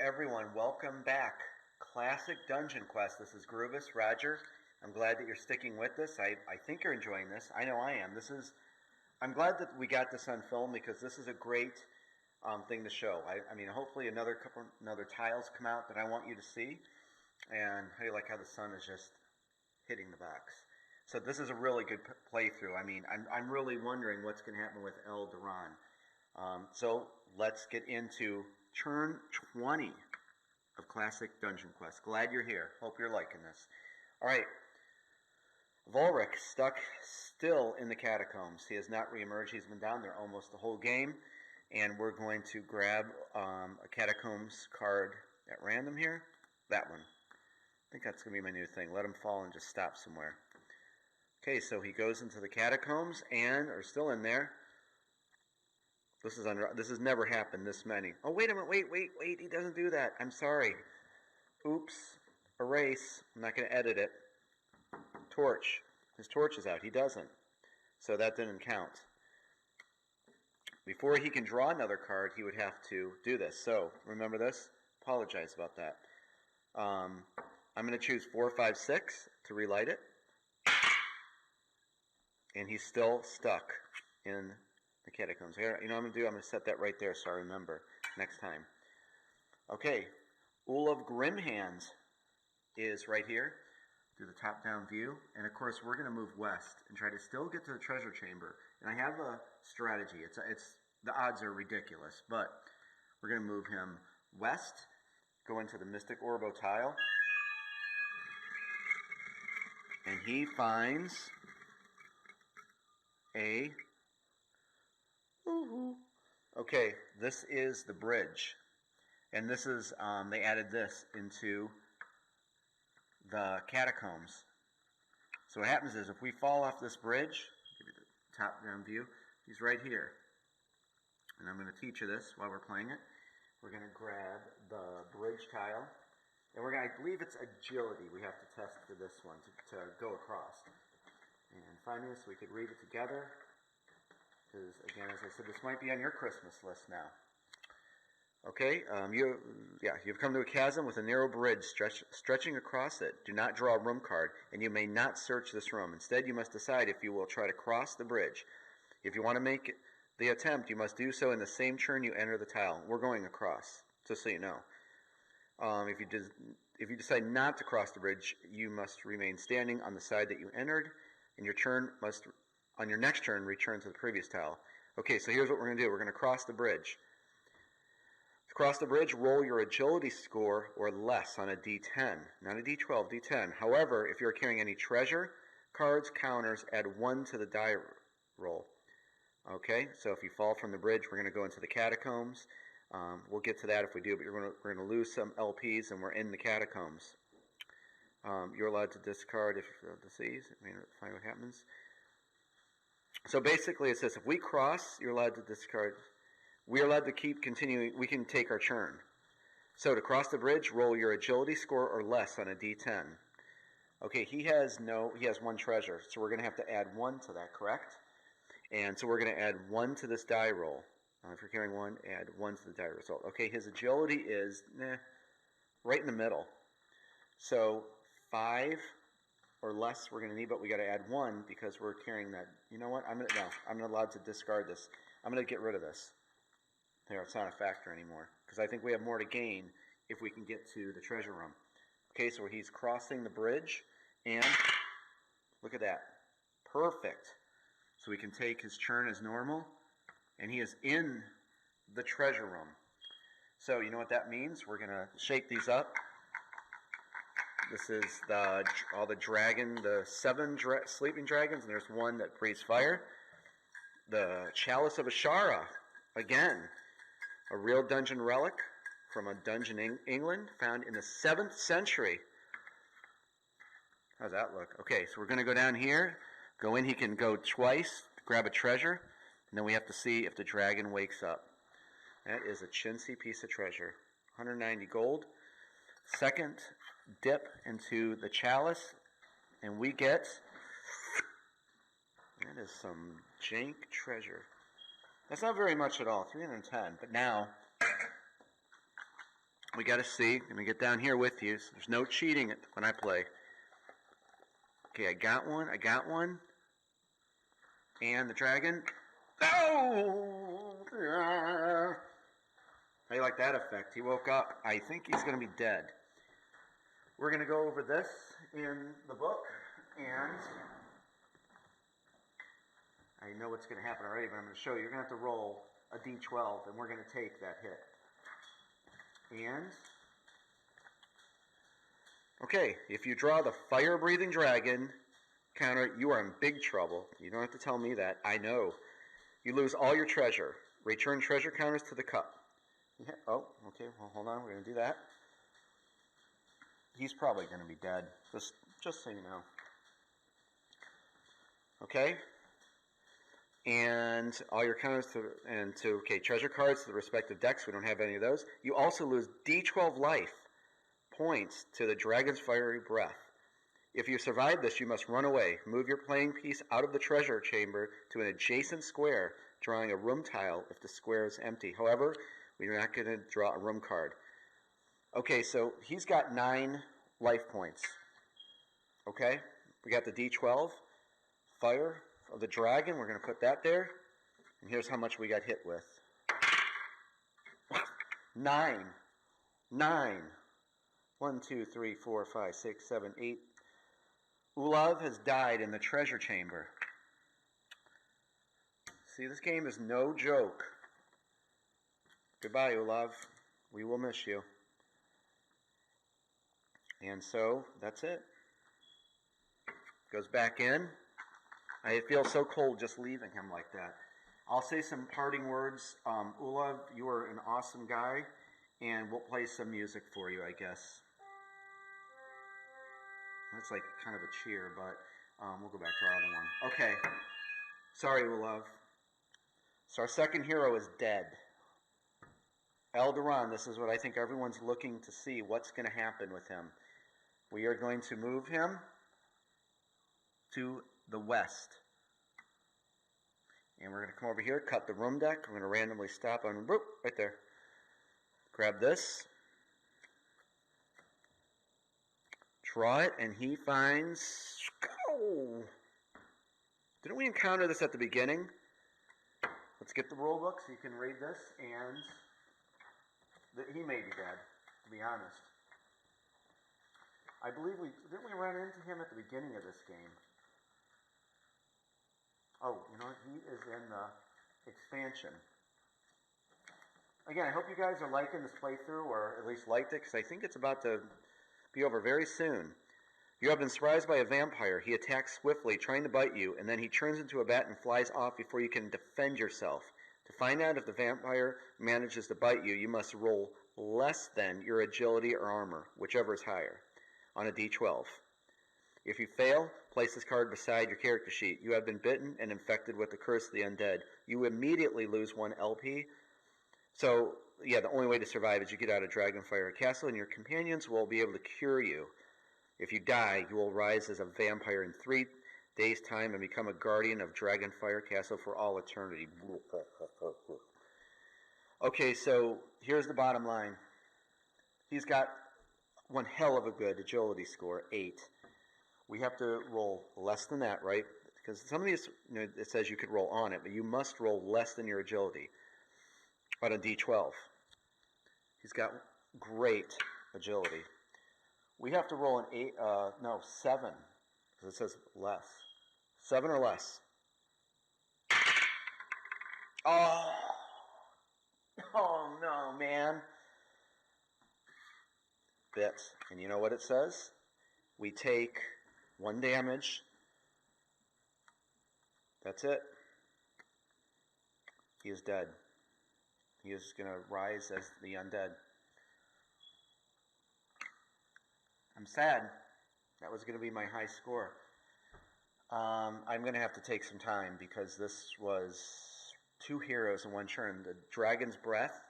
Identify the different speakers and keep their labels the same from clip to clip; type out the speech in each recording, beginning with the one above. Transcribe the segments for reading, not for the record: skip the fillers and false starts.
Speaker 1: everyone, welcome back. Classic Dungeon Quest. This is Groovis, Rodger. I'm glad that you're sticking with this. I think you're enjoying this. I know I am. I'm glad that we got this on film because this is a great thing to show. I mean, hopefully another tiles come out that I want you to see. And how you like how the sun is just hitting the box. So this is a really good playthrough. I mean, I'm really wondering what's going to happen with El Duran. So let's get into turn 20 of Classic Dungeon Quest. Glad you're here. Hope you're liking this. All right. Volric stuck still in the catacombs. He has not reemerged. He's been down there almost the whole game. And we're going to grab a catacombs card at random here. That one. I think that's going to be my new thing. Let him fall and just stop somewhere. Okay, so he goes into the catacombs and are still in there. This has never happened this many. Oh, wait a minute. Wait. He doesn't do that. I'm sorry. Oops. Erase. I'm not going to edit it. Torch. His torch is out. He doesn't. So that didn't count. Before he can draw another card, he would have to do this. So, remember this? Apologize about that. I'm going to choose 4, 5, 6 to relight it. And he's still stuck in the catacombs. You know what I'm going to do? I'm going to set that right there so I remember next time. Okay. Olav Grimhands is right here. Do the top-down view. And, of course, we're going to move west and try to still get to the treasure chamber. And I have a strategy. The odds are ridiculous, but we're going to move him west, go into the Mystic Orbo tile, and he finds a... Okay, this is the bridge. And this is, they added this into the catacombs. So what happens is if we fall off this bridge, give you the top-down view, he's right here. And I'm going to teach you this while we're playing it. We're going to grab the bridge tile. And I believe it's agility we have to test for this one to go across. And finally, so we could read it together. Because, again, as I said, this might be on your Christmas list now. Okay, you've come to a chasm with a narrow bridge stretching across it. Do not draw a room card, and you may not search this room. Instead, you must decide if you will try to cross the bridge. If you want to make the attempt, you must do so in the same turn you enter the tile. We're going across, just so you know. If you decide not to cross the bridge, you must remain standing on the side that you entered, and on your next turn, return to the previous tile. Okay, so here's what we're going to do. We're going to cross the bridge. To cross the bridge, roll your agility score or less on a D10. Not a D12, D10. However, if you're carrying any treasure, cards, counters, add 1 to the die roll. Okay, so if you fall from the bridge, we're going to go into the catacombs. We'll get to that if we do, but we're going to lose some LPs, and we're in the catacombs. You're allowed to discard if deceased. Find what happens. So basically it says if we cross, you're allowed to discard. We're allowed to keep continuing. We can take our turn. So to cross the bridge, roll your agility score or less on a D10. Okay, he has 1 treasure, so we're going to have to add 1 to that, correct? And so we're going to add 1 to this die roll. If you're carrying 1, add 1 to the die result. Okay, his agility is right in the middle. So 5 or less we're going to need, but we got to add 1 because we're carrying that. You know what? I'm not allowed to discard this. I'm going to get rid of this. There, it's not a factor anymore because I think we have more to gain if we can get to the treasure room. Okay, so he's crossing the bridge, and look at that. Perfect. So we can take his turn as normal, and he is in the treasure room. So you know what that means? We're going to shake these up. This is all the dragon, the 7 sleeping dragons, and there's 1 that breathes fire. The Chalice of Ashara, again, a real dungeon relic from a dungeon in England, found in the 7th century. How's that look? Okay, so we're going to go down here, go in. He can go twice, grab a treasure, and then we have to see if the dragon wakes up. That is a chintzy piece of treasure. 190 gold. Second dip into the chalice, and we get, that is some jank treasure. That's not very much at all, 310, but now We got to see. Let me get down here with you. So there's no cheating when I play. Okay, I got one. And the dragon. Oh! How do you like that effect? He woke up. I think he's going to be dead. We're going to go over this in the book, and I know what's going to happen already, but I'm going to show you. You're going to have to roll a d12, and we're going to take that hit. And, okay, if you draw the fire-breathing dragon counter, you are in big trouble. You don't have to tell me that. I know. You lose all your treasure. Return treasure counters to the cup. Yeah. Oh, okay, well, hold on. We're going to do that. He's probably going to be dead, just so you know. Okay? And all your counters okay, treasure cards to the respective decks. We don't have any of those. You also lose D12 life points to the dragon's fiery breath. If you survive this, you must run away. Move your playing piece out of the treasure chamber to an adjacent square, drawing a room tile if the square is empty. However, we're not going to draw a room card. Okay, so he's got 9 life points. Okay? We got the D12, fire of the dragon. We're going to put that there. And here's how much we got hit with. 9. 1, 2, 3, 4, 5, 6, 7, 8. Olav has died in the treasure chamber. See, this game is no joke. Goodbye, Olav. We will miss you. And so, that's it. Goes back in. I feel so cold just leaving him like that. I'll say some parting words. Olav, you are an awesome guy, and we'll play some music for you, I guess. That's like kind of a cheer, but we'll go back to our other one. Okay. Sorry, Olav. So our second hero is dead. Eldaron, this is what I think everyone's looking to see. What's going to happen with him? We are going to move him to the west. And we're going to come over here, cut the room deck. We're going to randomly stop on, whoop, right there. Grab this. Draw it, and he finds, oh! Didn't we encounter this at the beginning? Let's get the rule book so you can read this, and he may be dead, to be honest. I believe didn't we run into him at the beginning of this game? Oh, you know what? He is in the expansion. Again, I hope you guys are liking this playthrough, or at least liked it, because I think it's about to be over very soon. You have been surprised by a vampire. He attacks swiftly, trying to bite you, and then he turns into a bat and flies off before you can defend yourself. To find out if the vampire manages to bite you, you must roll less than your agility or armor, whichever is higher, on a d12. If you fail, place this card beside your character sheet. You have been bitten and infected with the curse of the undead. You immediately lose 1 LP. So, yeah, the only way to survive is you get out of Dragonfire Castle, and your companions will be able to cure you. If you die, you will rise as a vampire in 3 days' time and become a guardian of Dragonfire Castle for all eternity. Okay, so here's the bottom line. He's got one hell of a good agility score, 8. We have to roll less than that, right? Because some of these, it says you could roll on it, but you must roll less than your agility on a d12. He's got great agility. We have to roll an 7, because it says less. 7 or less. Oh no, man. Bits. And you know what it says? We take 1 damage. That's it. He is dead. He is going to rise as the undead. I'm sad. That was going to be my high score. I'm going to have to take some time because this was 2 heroes in 1 turn. The Dragon's Breath.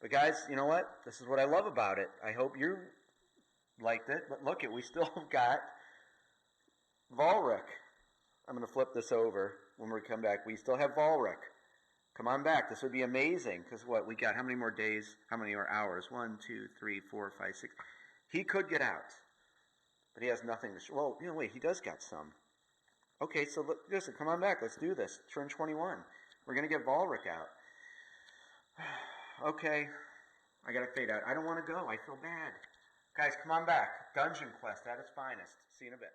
Speaker 1: But guys, you know what? This is what I love about it. I hope you liked it. But look, we still got Volric. I'm going to flip this over when we come back. We still have Volric. Come on back. This would be amazing. Because what? We got how many more days? How many more hours? 1, 2, 3, 4, 5, 6. He could get out. But he has nothing to show. Well, wait. He does got some. Okay, so listen. Come on back. Let's do this. Turn 21. We're going to get Volric out. Okay. I got to fade out. I don't want to go. I feel bad. Guys, come on back. Dungeon Quest at its finest. See you in a bit.